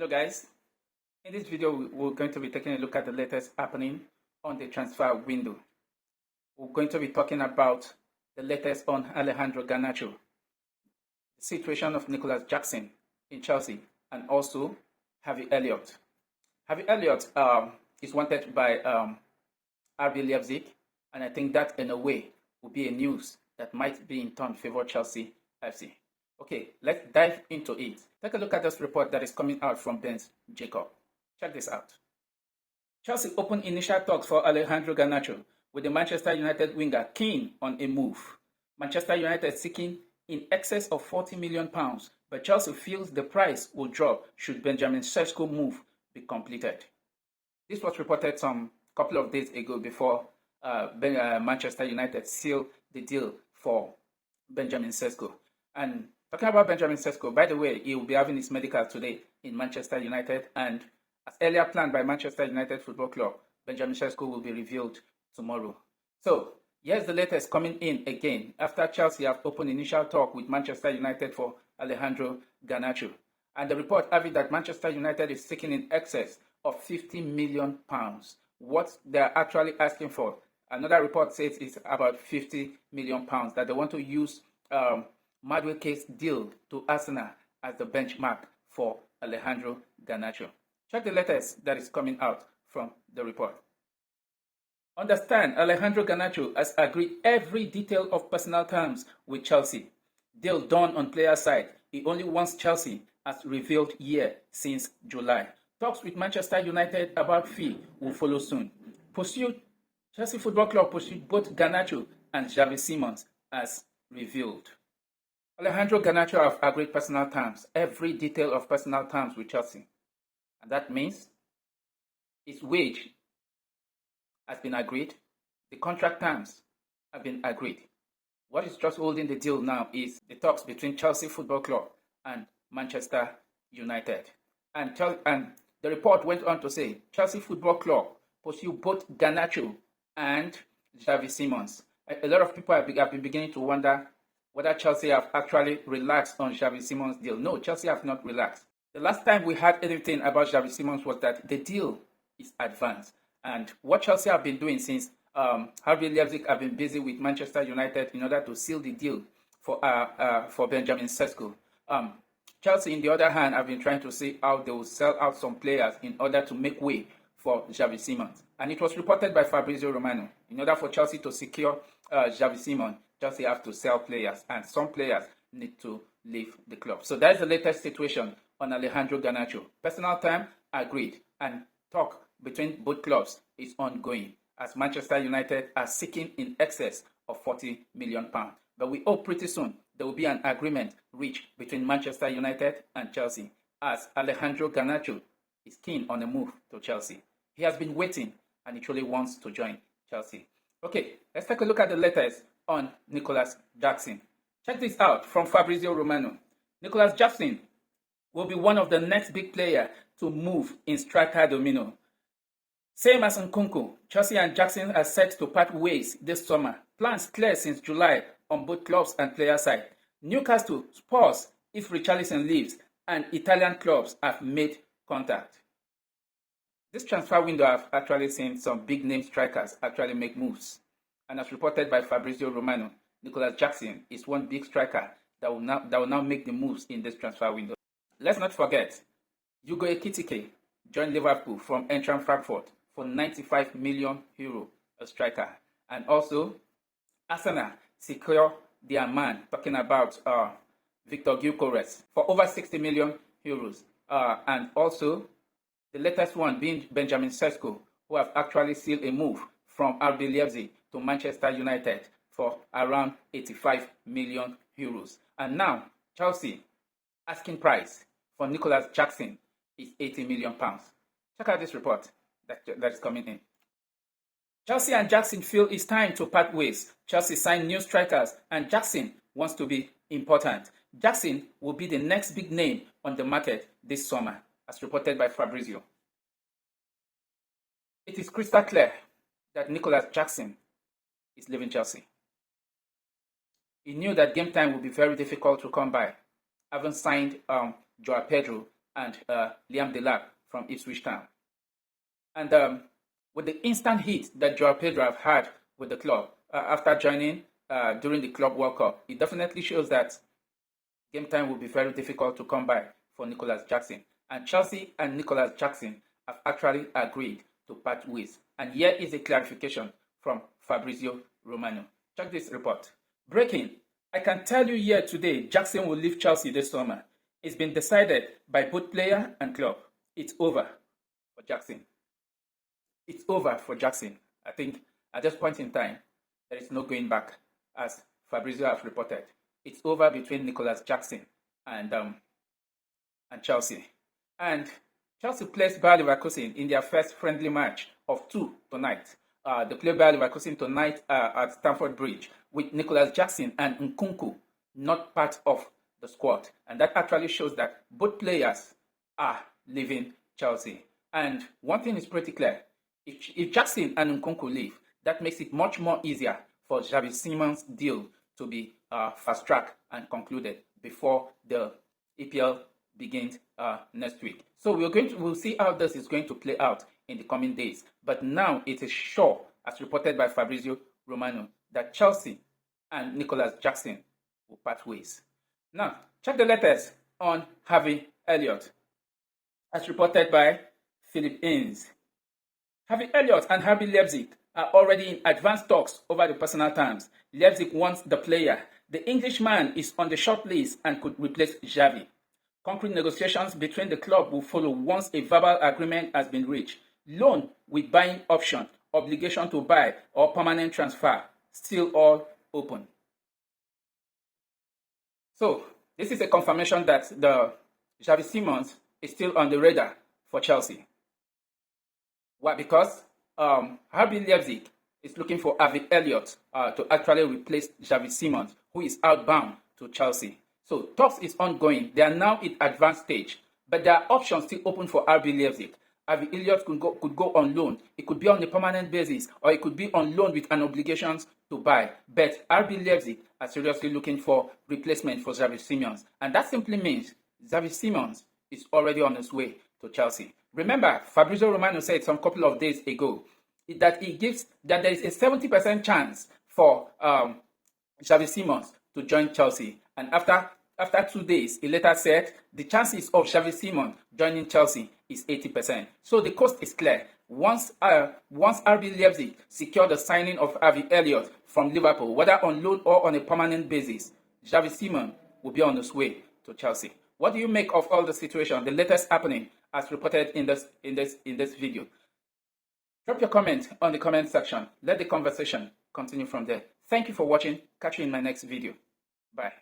Hello guys, in this video we're going to be taking a look at the latest happening on the transfer window. We're going to be talking about the latest on Alejandro Garnacho, the situation of Nicolas Jackson in Chelsea, and also HARVEY ELLIOTT. HARVEY ELLIOTT is wanted by RB Leipzig, and I think that in a way will be a news that might be in turn favor Chelsea FC. Okay, let's dive into it. Take a look at this report that is coming out from Ben Jacob. Check this out. Chelsea opened initial talks for Alejandro Garnacho, with the Manchester United winger keen on a move. Manchester United seeking in excess of £40 million, but Chelsea feels the price will drop should Benjamin Sesko move be completed. This was reported some couple of days ago before Manchester United sealed the deal for Benjamin Sesko. And talking about Benjamin Sesko, by the way, he will be having his medical today in Manchester United, and as earlier planned by Manchester United Football Club, Benjamin Sesko will be revealed tomorrow. So, here's the latest coming in again after Chelsea have opened initial talk with Manchester United for Alejandro Garnacho. And the report having that Manchester United is seeking in excess of £50 million. What they're actually asking for, another report says it's about £50 million that they want to use Madueke's deal to Arsenal as the benchmark for Alejandro Garnacho. Check the latest that is coming out from the report. Understand, Alejandro Garnacho has agreed every detail of personal terms with Chelsea. Deal done on player side. He only wants Chelsea, as revealed here since July. Talks with Manchester United about fee will follow soon. Chelsea Football Club pursued both Garnacho and Xavi Simons as revealed. Alejandro Garnacho have agreed personal terms, every detail of personal terms with Chelsea. And that means his wage has been agreed, the contract terms have been agreed. What is just holding the deal now is the talks between Chelsea Football Club and Manchester United. And the report went on to say Chelsea Football Club pursue both Garnacho and Xavi Simons. A lot of people have been beginning to wonder whether Chelsea have actually relaxed on Xavi Simons' deal. No, Chelsea have not relaxed. The last time we heard anything about Xavi Simons was that the deal is advanced. And what Chelsea have been doing since HARVEY Leipzig have been busy with Manchester United in order to seal the deal for Benjamin Sesko. Chelsea, in the other hand, have been trying to see how they will sell out some players in order to make way for Xavi Simons. And it was reported by Fabrizio Romano, in order for Chelsea to secure Xavi Simons, Chelsea have to sell players, and some players need to leave the club. So that's the latest situation on Alejandro Garnacho. Personal time agreed, and talk between both clubs is ongoing, as Manchester United are seeking in excess of £40 million. But we hope pretty soon there will be an agreement reached between Manchester United and Chelsea, as Alejandro Garnacho is keen on a move to Chelsea. He has been waiting, and he truly wants to join Chelsea. Okay, let's take a look at the latest on Nicolas Jackson. Check this out from Fabrizio Romano. Nicolas Jackson will be one of the next big players to move in striker domino. Same as Nkunku, Chelsea and Jackson are set to part ways this summer. Plans clear since July on both clubs and player side. Newcastle, Spurs, if Richarlison leaves, and Italian clubs have made contact. This transfer window have actually seen some big name strikers actually make moves. And as reported by Fabrizio Romano, Nicolas Jackson is one big striker that will now make the moves in this transfer window. Let's not forget, Hugo Ekitike joined Liverpool from Eintracht Frankfurt for €95 million, a striker. And also, Arsenal secure their man, talking about Victor Gyökeres, for over €60 million. And also, the latest one being Benjamin Sesko, who have actually sealed a move from RB Leipzig to Manchester United for around €85 million. And now, Chelsea asking price for Nicolas Jackson is £80 million. Check out this report that is coming in. Chelsea and Jackson feel it's time to part ways. Chelsea signed new strikers, and Jackson wants to be important. Jackson will be the next big name on the market this summer, as reported by Fabrizio. It is crystal clear that Nicolas Jackson is leaving Chelsea. He knew that game time would be very difficult to come by, having signed Joao Pedro and Liam Delap from Ipswich Town. And with the instant hit that Joao Pedro have had with the club after joining during the Club World Cup, it definitely shows that game time will be very difficult to come by for Nicolas Jackson. And Chelsea and Nicolas Jackson have actually agreed to part ways. And here is a clarification from Fabrizio Romano. Check this report. Breaking. I can tell you here today, Jackson will leave Chelsea this summer. It's been decided by both player and club. It's over for Jackson. It's over for Jackson. I think at this point in time, there is no going back, as Fabrizio has reported. It's over between Nicolas Jackson and Chelsea. And Chelsea plays Bayer Leverkusen in their first friendly match of 2 tonight. They play Bayer Leverkusen tonight at Stamford Bridge with Nicolas Jackson and Nkunku not part of the squad. And that actually shows that both players are leaving Chelsea. And one thing is pretty clear. If Jackson and Nkunku leave, that makes it much more easier for Xavi Simons' deal to be fast-tracked and concluded before the EPL begins next week. So we'll see how this is going to play out in the coming days. But now it is sure, as reported by Fabrizio Romano, that Chelsea and Nicolas Jackson will part ways. Now, check the latest on HARVEY ELLIOTT, as reported by Philip Innes. HARVEY ELLIOTT and RB Leipzig are already in advanced talks over the personal terms. Leipzig wants the player. The Englishman is on the short list and could replace Xavi. Concrete negotiations between the club will follow once a verbal agreement has been reached. Loan with buying option, obligation to buy, or permanent transfer, still all open. So, this is a confirmation that the Xavi Simons is still on the radar for Chelsea. Why? Because RB Leipzig is looking for HARVEY ELLIOTT to actually replace Xavi Simons, who is outbound to Chelsea. So talks is ongoing. They are now in advanced stage, but there are options still open for RB Leipzig. HARVEY ELLIOTT could go on loan. It could be on a permanent basis, or it could be on loan with an obligation to buy. But RB Leipzig are seriously looking for replacement for Xavi Simons, and that simply means Xavi Simons is already on his way to Chelsea. Remember, Fabrizio Romano said some couple of days ago that there is a 70% chance for Xavi Simons to join Chelsea, and after 2 days, he later said the chances of Xavi Simons joining Chelsea is 80%. So the coast is clear. Once RB Leipzig secure the signing of HARVEY ELLIOTT from Liverpool, whether on loan or on a permanent basis, Xavi Simons will be on his way to Chelsea. What do you make of all the situation, the latest happening as reported in this video? Drop your comment on the comment section. Let the conversation continue from there. Thank you for watching. Catch you in my next video. Bye.